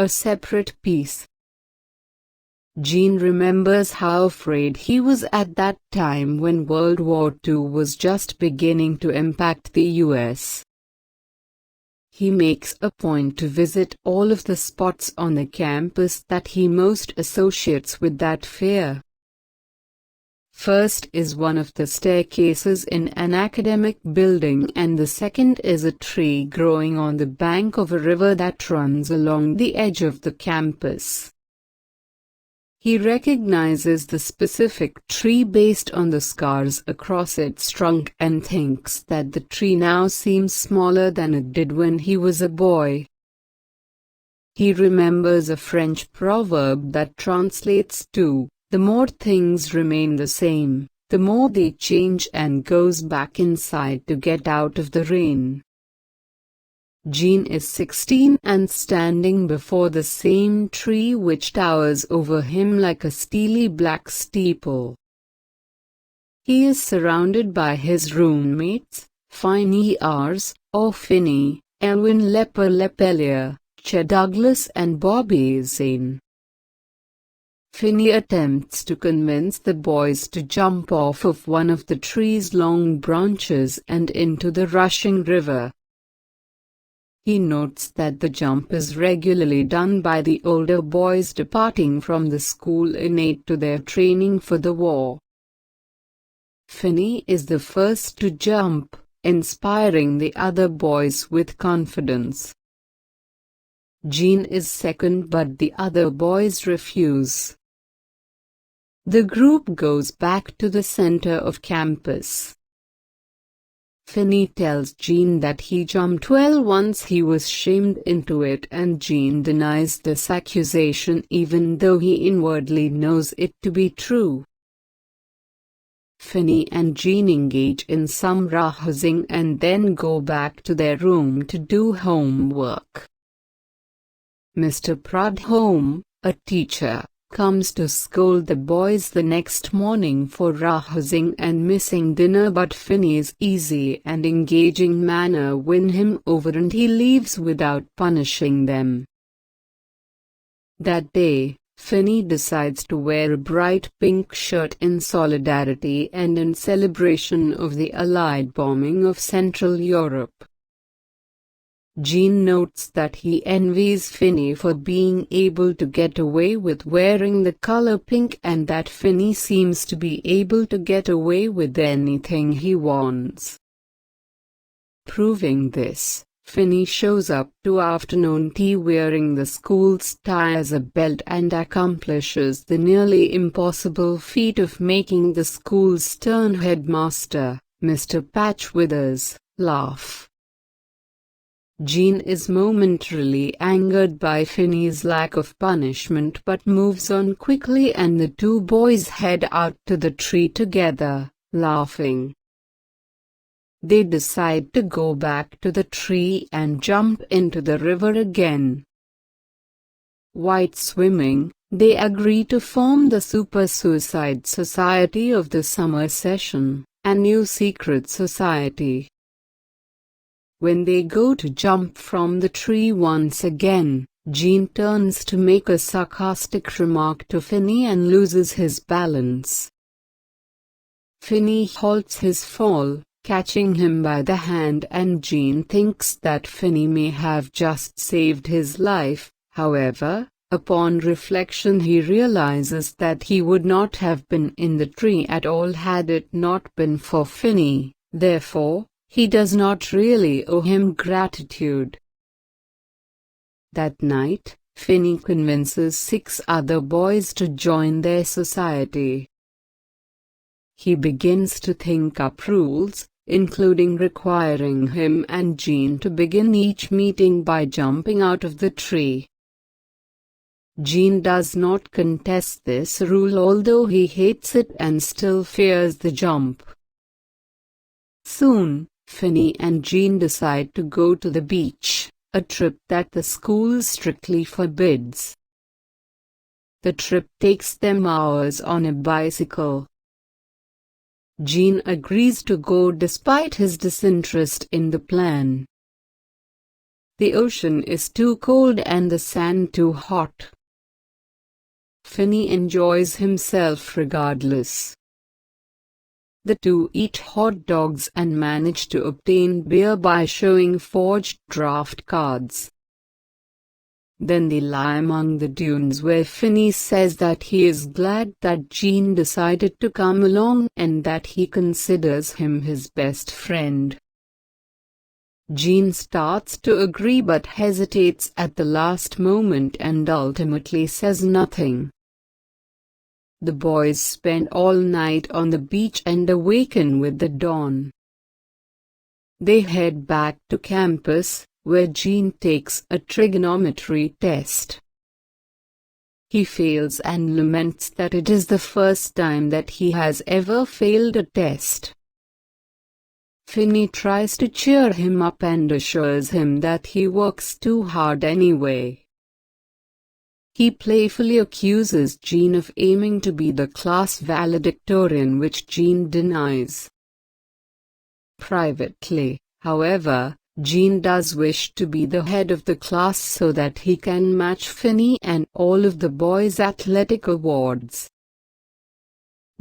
a separate piece. Gene remembers how afraid he was at that time when World War II was just beginning to impact the US. He makes a point to visit all of the spots on the campus that he most associates with that fear. First is one of the staircases in an academic building, and the second is a tree growing on the bank of a river that runs along the edge of the campus. He recognizes the specific tree based on the scars across its trunk and thinks that the tree now seems smaller than it did when he was a boy. He remembers a French proverb that translates to, "The more things remain the same, the more they change," and goes back inside to get out of the rain. Gene is 16 and standing before the same tree which towers over him like a steely black steeple. He is surrounded by his roommates, Finney or Finney, Elwin Lepellier, Che Douglas and Bobby Zane. Finney attempts to convince the boys to jump off of one of the tree's long branches and into the rushing river. He notes that the jump is regularly done by the older boys departing from the school innate to their training for the war. Finney is the first to jump, inspiring the other boys with confidence. Gene is second, but the other boys refuse. The group goes back to the center of campus. Finney tells Gene that he jumped well once he was shamed into it, and Gene denies this accusation even though he inwardly knows it to be true. Finney and Gene engage in some rehearsing and then go back to their room to do homework. Mr. Prudhomme, a teacher, comes to scold the boys the next morning for rehearsing and missing dinner, but Finney's easy and engaging manner win him over and he leaves without punishing them. That day, Finney decides to wear a bright pink shirt in solidarity and in celebration of the Allied bombing of Central Europe. Gene notes that he envies Finney for being able to get away with wearing the color pink and that Finney seems to be able to get away with anything he wants. Proving this, Finney shows up to afternoon tea wearing the school's tie as a belt and accomplishes the nearly impossible feat of making the school's stern headmaster, Mr. Patchwithers, laugh. Gene is momentarily angered by Finney's lack of punishment but moves on quickly, and the two boys head out to the tree together, laughing. They decide to go back to the tree and jump into the river again. While swimming, they agree to form the Super Suicide Society of the summer session, a new secret society. When they go to jump from the tree once again, Gene turns to make a sarcastic remark to Finney and loses his balance. Finney halts his fall, catching him by the hand, and Gene thinks that Finney may have just saved his life. However, upon reflection he realizes that he would not have been in the tree at all had it not been for Finney. Therefore, he does not really owe him gratitude. That night, Finney convinces 6 other boys to join their society. He begins to think up rules, including requiring him and Gene to begin each meeting by jumping out of the tree. Gene does not contest this rule, although he hates it and still fears the jump. Soon, Finney and Gene decide to go to the beach, a trip that the school strictly forbids. The trip takes them hours on a bicycle. Gene agrees to go despite his disinterest in the plan. The ocean is too cold and the sand too hot. Finney enjoys himself regardless. The two eat hot dogs and manage to obtain beer by showing forged draft cards. Then they lie among the dunes where Finney says that he is glad that Gene decided to come along and that he considers him his best friend. Gene starts to agree but hesitates at the last moment and ultimately says nothing. The boys spend all night on the beach and awaken with the dawn. They head back to campus, where Gene takes a trigonometry test. He fails and laments that it is the first time that he has ever failed a test. Finney tries to cheer him up and assures him that he works too hard anyway. He playfully accuses Gene of aiming to be the class valedictorian, which Gene denies. Privately, however, Gene does wish to be the head of the class so that he can match Finney and all of the boys' athletic awards.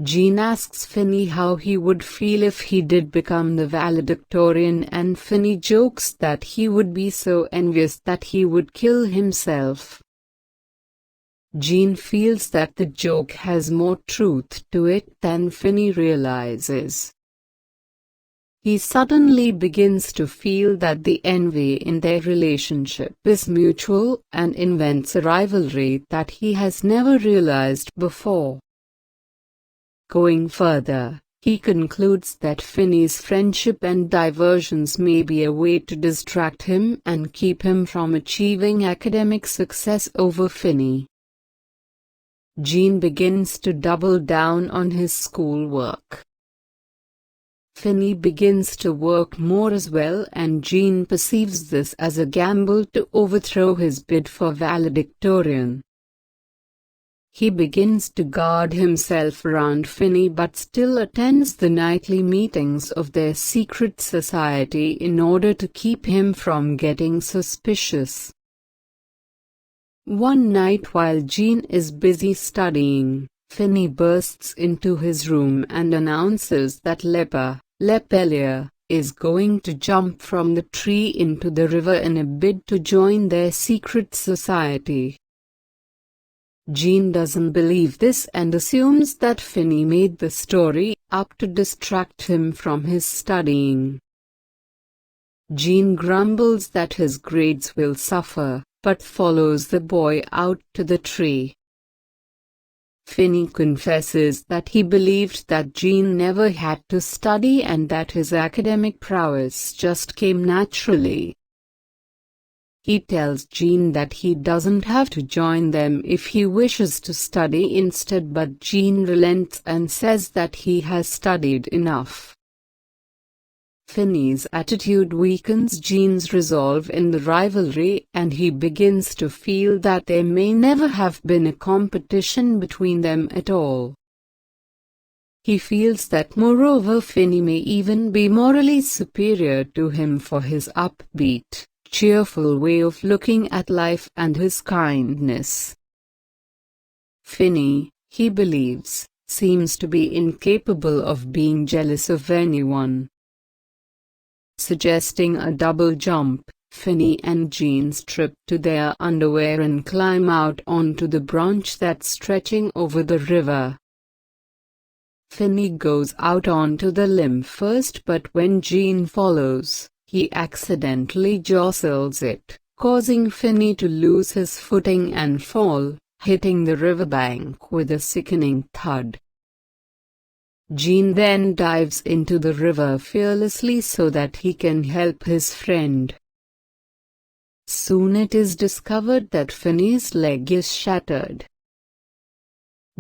Gene asks Finney how he would feel if he did become the valedictorian, and Finney jokes that he would be so envious that he would kill himself. Gene feels that the joke has more truth to it than Finney realizes. He suddenly begins to feel that the envy in their relationship is mutual and invents a rivalry that he has never realized before. Going further, he concludes that Finney's friendship and diversions may be a way to distract him and keep him from achieving academic success over Finney. Gene begins to double down on his schoolwork. Finney begins to work more as well, and Gene perceives this as a gamble to overthrow his bid for valedictorian. He begins to guard himself around Finney but still attends the nightly meetings of their secret society in order to keep him from getting suspicious. One night while Gene is busy studying, Finney bursts into his room and announces that Lepellier is going to jump from the tree into the river in a bid to join their secret society. Gene doesn't believe this and assumes that Finney made the story up to distract him from his studying. Gene grumbles that his grades will suffer, but follows the boy out to the tree. Finney confesses that he believed that Gene never had to study and that his academic prowess just came naturally. He tells Gene that he doesn't have to join them if he wishes to study instead, but Gene relents and says that he has studied enough. Finney's attitude weakens Gene's resolve in the rivalry, and he begins to feel that there may never have been a competition between them at all. He feels that moreover Finney may even be morally superior to him for his upbeat, cheerful way of looking at life and his kindness. Finney, he believes, seems to be incapable of being jealous of anyone. Suggesting a double jump, Finney and Gene strip to their underwear and climb out onto the branch that's stretching over the river. Finney goes out onto the limb first, but when Gene follows, he accidentally jostles it, causing Finney to lose his footing and fall, hitting the riverbank with a sickening thud. Gene then dives into the river fearlessly so that he can help his friend. Soon it is discovered that Finney's leg is shattered.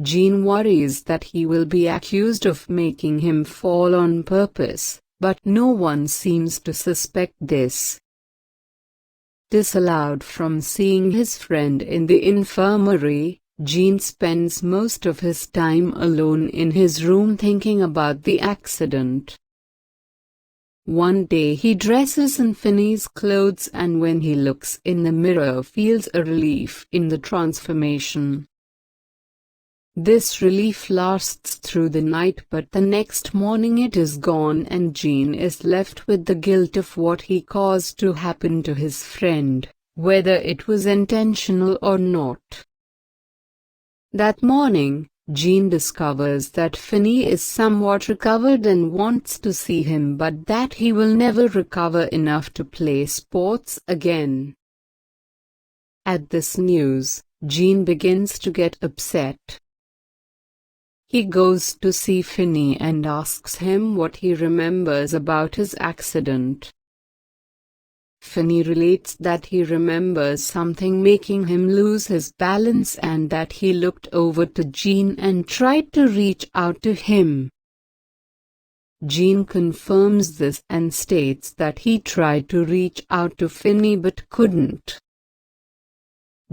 Gene worries that he will be accused of making him fall on purpose, but no one seems to suspect this. Disallowed from seeing his friend in the infirmary, Gene spends most of his time alone in his room thinking about the accident. One day he dresses in Finney's clothes and when he looks in the mirror feels a relief in the transformation. This relief lasts through the night, but the next morning it is gone and Gene is left with the guilt of what he caused to happen to his friend, whether it was intentional or not. That morning, Gene discovers that Finney is somewhat recovered and wants to see him, but that he will never recover enough to play sports again. At this news, Gene begins to get upset. He goes to see Finney and asks him what he remembers about his accident. Finney relates that he remembers something making him lose his balance and that he looked over to Gene and tried to reach out to him. Gene confirms this and states that he tried to reach out to Finney but couldn't.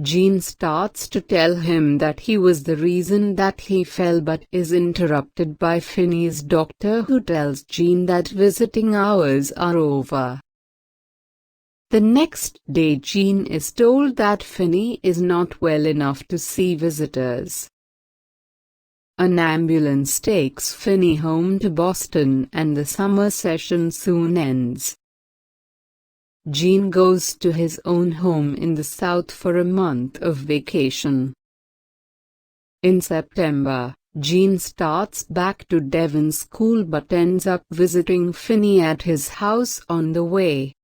Gene starts to tell him that he was the reason that he fell but is interrupted by Finney's doctor, who tells Gene that visiting hours are over. The next day Gene is told that Finney is not well enough to see visitors. An ambulance takes Finney home to Boston and the summer session soon ends. Gene goes to his own home in the South for a month of vacation. In September, Gene starts back to Devon school but ends up visiting Finney at his house on the way.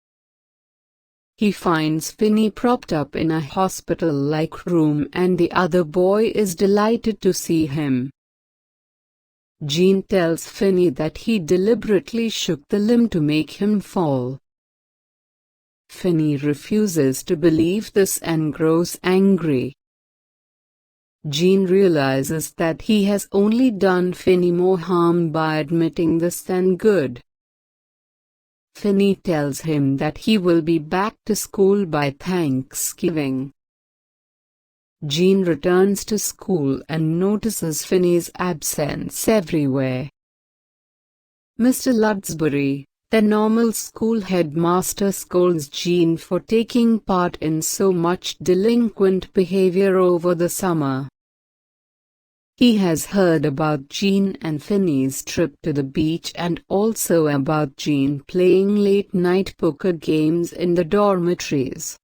He finds Finney propped up in a hospital-like room and the other boy is delighted to see him. Gene tells Finney that he deliberately shook the limb to make him fall. Finney refuses to believe this and grows angry. Gene realizes that he has only done Finney more harm by admitting this than good. Finney tells him that he will be back to school by Thanksgiving. Gene returns to school and notices Finney's absence everywhere. Mr. Ludsbury, the normal school headmaster, scolds Gene for taking part in so much delinquent behavior over the summer. He has heard about Gene and Finney's trip to the beach and also about Gene playing late-night poker games in the dormitories.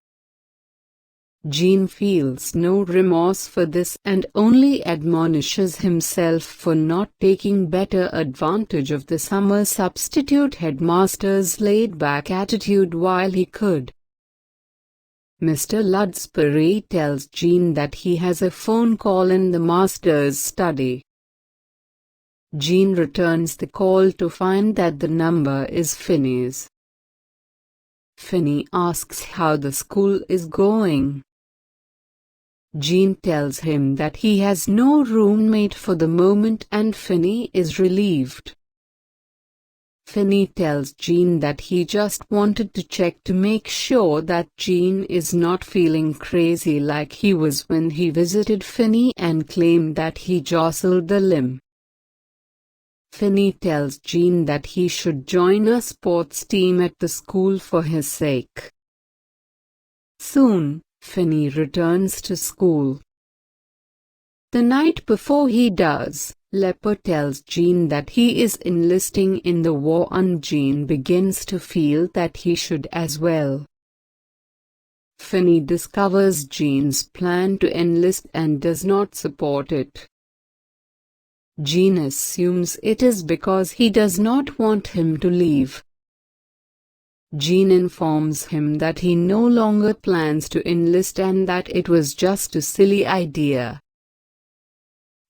Gene feels no remorse for this and only admonishes himself for not taking better advantage of the summer substitute headmaster's laid-back attitude while he could. Mr. Ludsbury tells Gene that he has a phone call in the master's study. Gene returns the call to find that the number is Finney's. Finney asks how the school is going. Gene tells him that he has no roommate for the moment and Finney is relieved. Finney tells Gene that he just wanted to check to make sure that Gene is not feeling crazy like he was when he visited Finney and claimed that he jostled the limb. Finney tells Gene that he should join a sports team at the school for his sake. Soon, Finney returns to school. The night before he does, Lepper tells Gene that he is enlisting in the war and Gene begins to feel that he should as well. Finney discovers Gene's plan to enlist and does not support it. Gene assumes it is because he does not want him to leave. Gene informs him that he no longer plans to enlist and that it was just a silly idea.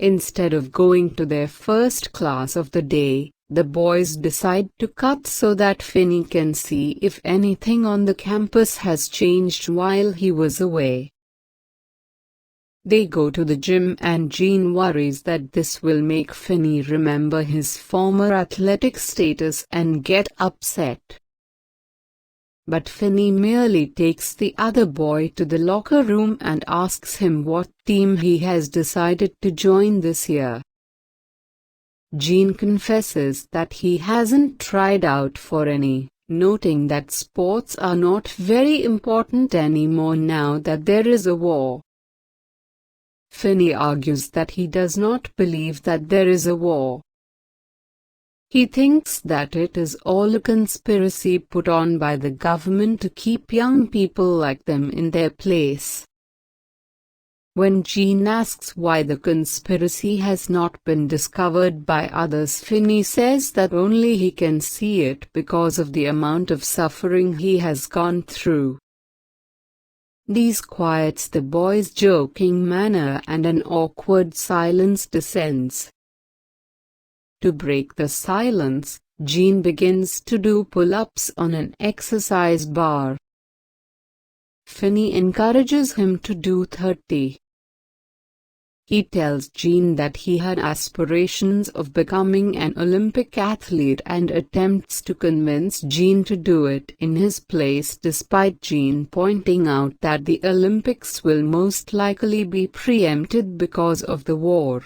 Instead of going to their first class of the day, the boys decide to cut so that Finney can see if anything on the campus has changed while he was away. They go to the gym and Gene worries that this will make Finney remember his former athletic status and get upset. But Finney merely takes the other boy to the locker room and asks him what team he has decided to join this year. Gene confesses that he hasn't tried out for any. noting that sports are not very important anymore now that there is a war. Finney argues that he does not believe that there is a war. He thinks that it is all a conspiracy put on by the government to keep young people like them in their place. When Jean asks why the conspiracy has not been discovered by others, Finney says that only he can see it because of the amount of suffering he has gone through. This quiets the boy's joking manner and an awkward silence descends. To break the silence, Jean begins to do pull-ups on an exercise bar. Finney encourages him to do 30. He tells Jean that he had aspirations of becoming an Olympic athlete and attempts to convince Jean to do it in his place, despite Jean pointing out that the Olympics will most likely be preempted because of the war.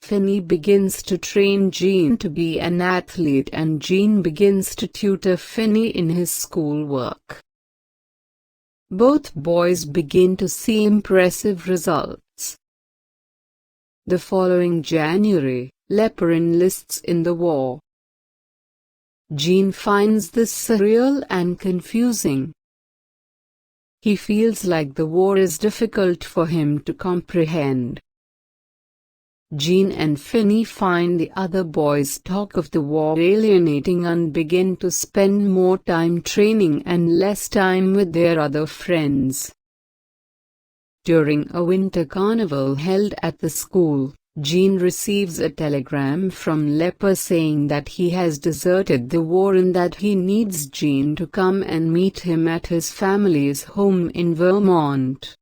Finney begins to train Jean to be an athlete, and Jean begins to tutor Finney in his schoolwork. Both boys begin to see impressive results. The following January, Lepper enlists in the war. Jean finds this surreal and confusing. He feels like the war is difficult for him to comprehend. Jean and Finney find the other boys' talk of the war alienating and begin to spend more time training and less time with their other friends. During a winter carnival held at the school, Jean receives a telegram from Lepper saying that he has deserted the war and that he needs Jean to come and meet him at his family's home in Vermont.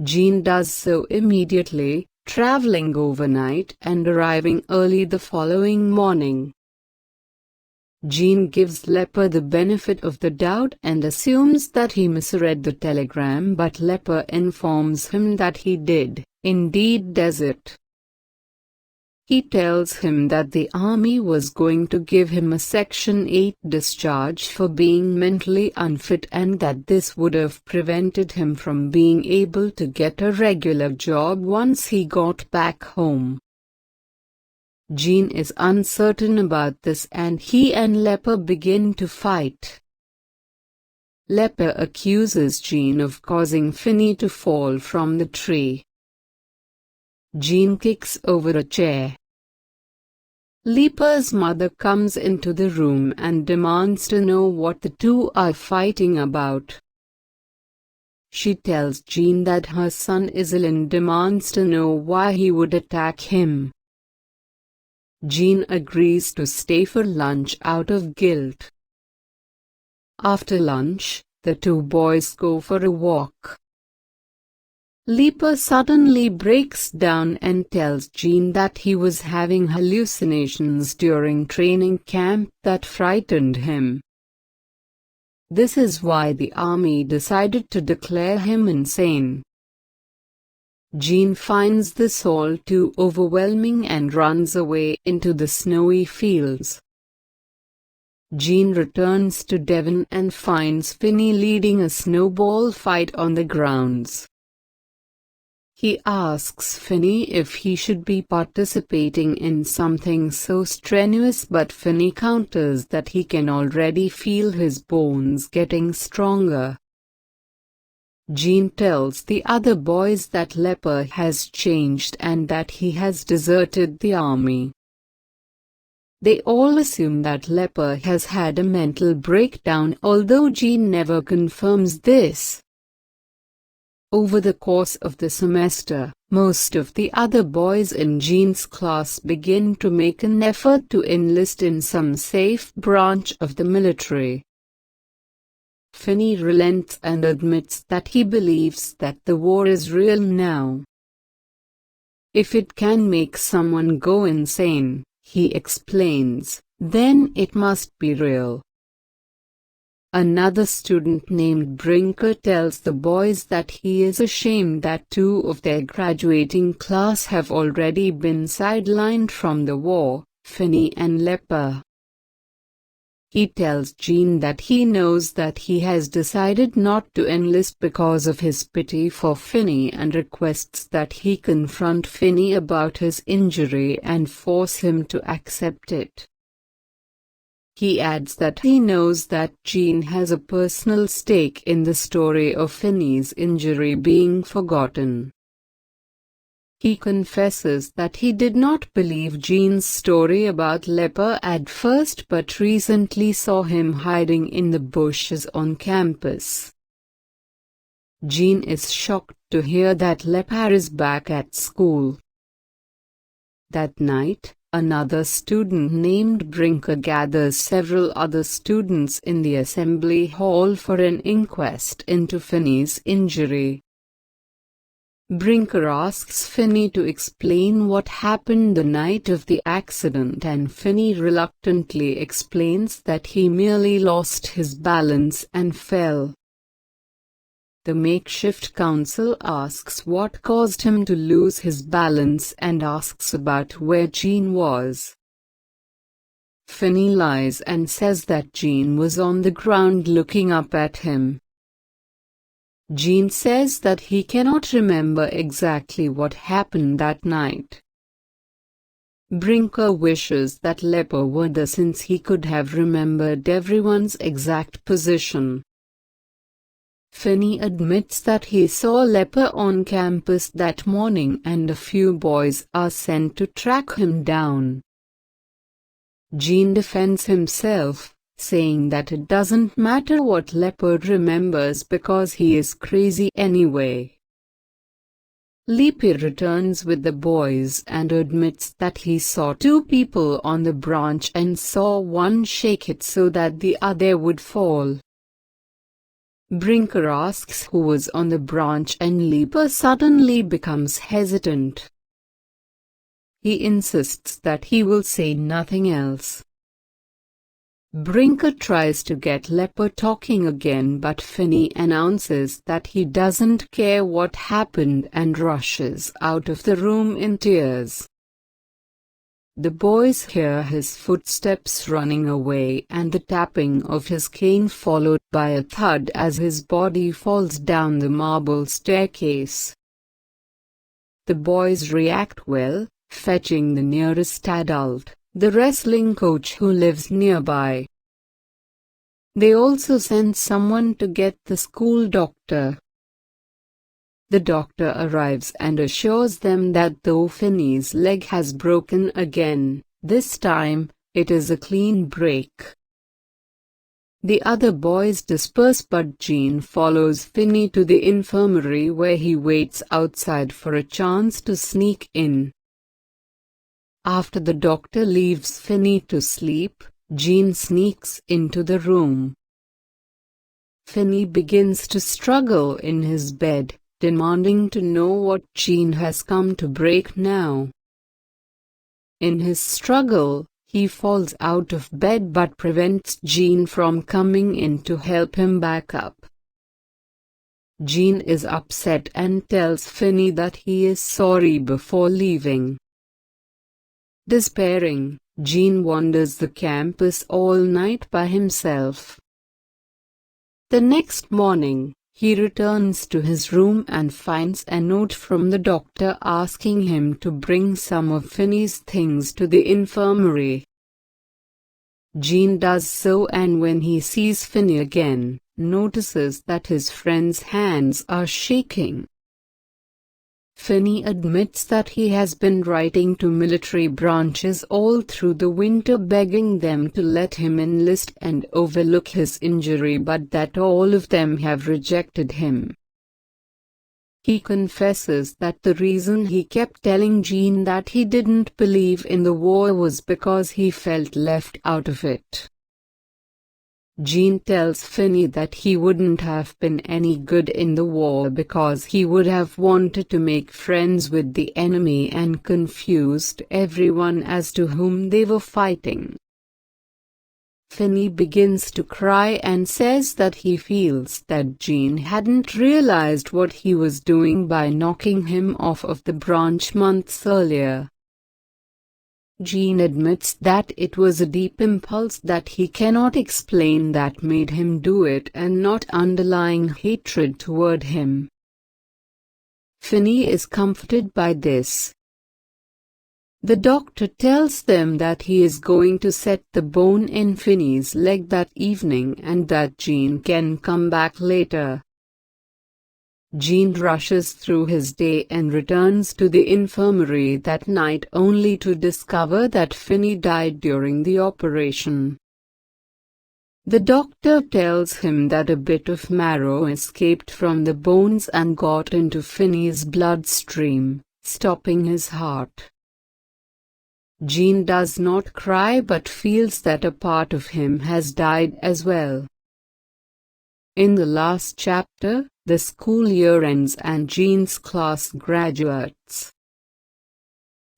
Jean does so immediately, traveling overnight and arriving early the following morning. Jean gives Lepper the benefit of the doubt and assumes that he misread the telegram, but Lepper informs him that he did, indeed, desert. He tells him that the army was going to give him a Section 8 discharge for being mentally unfit and that this would have prevented him from being able to get a regular job once he got back home. Jean is uncertain about this and he and Lepper begin to fight. Lepper accuses Jean of causing Finney to fall from the tree. Jean kicks over a chair. Lepper's mother comes into the room and demands to know what the two are fighting about. She tells Jean that her son is ill and demands to know why he would attack him. Jean agrees to stay for lunch out of guilt. After lunch, the two boys go for a walk. Lepper suddenly breaks down and tells Jean that he was having hallucinations during training camp that frightened him. This is why the army decided to declare him insane. Jean finds this all too overwhelming and runs away into the snowy fields. Jean returns to Devon and finds Finney leading a snowball fight on the grounds. He asks Finney if he should be participating in something so strenuous, but Finney counters that he can already feel his bones getting stronger. Jean tells the other boys that Lepper has changed and that he has deserted the army. They all assume that Lepper has had a mental breakdown, although Jean never confirms this. Over the course of the semester, most of the other boys in Jean's class begin to make an effort to enlist in some safe branch of the military. Finney relents and admits that he believes that the war is real now. If it can make someone go insane, he explains, then it must be real. Another student named Brinker tells the boys that he is ashamed that two of their graduating class have already been sidelined from the war, Finney and Lepper. he tells Jean that he knows that he has decided not to enlist because of his pity for Finney and requests that he confront Finney about his injury and force him to accept it. He adds that he knows that Jean has a personal stake in the story of Finney's injury being forgotten. He confesses that he did not believe Jean's story about Leper at first but recently saw him hiding in the bushes on campus. Jean is shocked to hear that Leper is back at school. That night, another student named Brinker gathers several other students in the assembly hall for an inquest into Finney's injury. Brinker asks Finney to explain what happened the night of the accident, and Finney reluctantly explains that he merely lost his balance and fell. The makeshift council asks what caused him to lose his balance and asks about where Jean was. Finney lies and says that Jean was on the ground looking up at him. Jean says that he cannot remember exactly what happened that night. Brinker wishes that Leper were there since he could have remembered everyone's exact position. Finney admits that he saw Leper on campus that morning and a few boys are sent to track him down. Jean defends himself, saying that it doesn't matter what Leper remembers because he is crazy anyway. Lepe returns with the boys and admits that he saw two people on the branch and saw one shake it so that the other would fall. Brinker asks who was on the branch and Lepe suddenly becomes hesitant. He insists that he will say nothing else. Brinker tries to get Leper talking again, but Finney announces that he doesn't care what happened and rushes out of the room in tears. The boys hear his footsteps running away and the tapping of his cane, followed by a thud as his body falls down the marble staircase. The boys react well, fetching the nearest adult, the wrestling coach who lives nearby. They also send someone to get the school doctor. The doctor arrives and assures them that though Finney's leg has broken again, this time, it is a clean break. The other boys disperse, but Jean follows Finney to the infirmary where he waits outside for a chance to sneak in. After the doctor leaves Finney to sleep, Jean sneaks into the room. Finney begins to struggle in his bed, demanding to know what Jean has come to break now. In his struggle, he falls out of bed but prevents Jean from coming in to help him back up. Jean is upset and tells Finney that he is sorry before leaving. Despairing, Jean wanders the campus all night by himself. The next morning, he returns to his room and finds a note from the doctor asking him to bring some of Finney's things to the infirmary. Jean does so, and when he sees Finney again, notices that his friend's hands are shaking. Finney admits that he has been writing to military branches all through the winter begging them to let him enlist and overlook his injury, but that all of them have rejected him. He confesses that the reason he kept telling Jean that he didn't believe in the war was because he felt left out of it. Jean tells Finney that he wouldn't have been any good in the war because he would have wanted to make friends with the enemy and confused everyone as to whom they were fighting. Finney begins to cry and says that he feels that Jean hadn't realized what he was doing by knocking him off of the branch months earlier. Jean admits that it was a deep impulse that he cannot explain that made him do it and not underlying hatred toward him. Finney is comforted by this. The doctor tells them that he is going to set the bone in Finney's leg that evening and that Jean can come back later. Jean rushes through his day and returns to the infirmary that night only to discover that Finney died during the operation. The doctor tells him that a bit of marrow escaped from the bones and got into Finney's bloodstream, stopping his heart. Jean does not cry but feels that a part of him has died as well. In the last chapter, the school year ends and Jean's class graduates.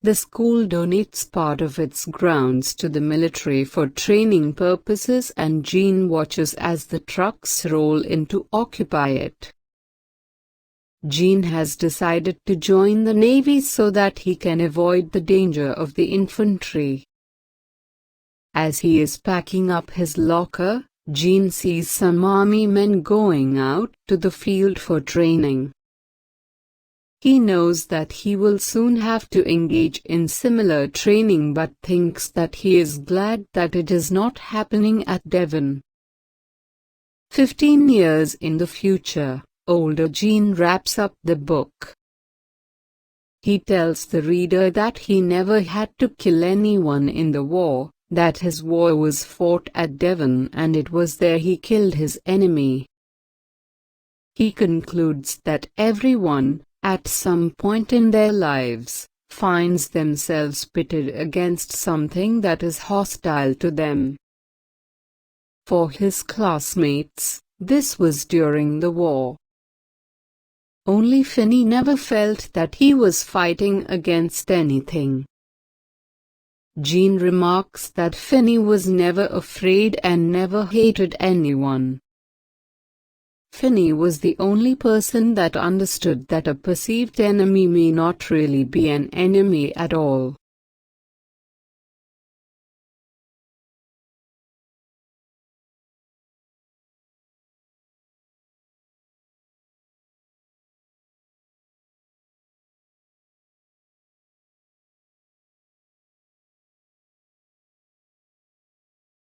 The school donates part of its grounds to the military for training purposes and Jean watches as the trucks roll in to occupy it. Jean has decided to join the Navy so that he can avoid the danger of the infantry. As he is packing up his locker, Jean sees some army men going out to the field for training. He knows that he will soon have to engage in similar training but thinks that he is glad that it is not happening at Devon. 15 years in the future, older Jean wraps up the book. He tells the reader that he never had to kill anyone in the war, that his war was fought at Devon and it was there he killed his enemy. He concludes that everyone, at some point in their lives, finds themselves pitted against something that is hostile to them. For his classmates, this was during the war. Only Finney never felt that he was fighting against anything. Jean remarks that Finney was never afraid and never hated anyone. Finney was the only person that understood that a perceived enemy may not really be an enemy at all.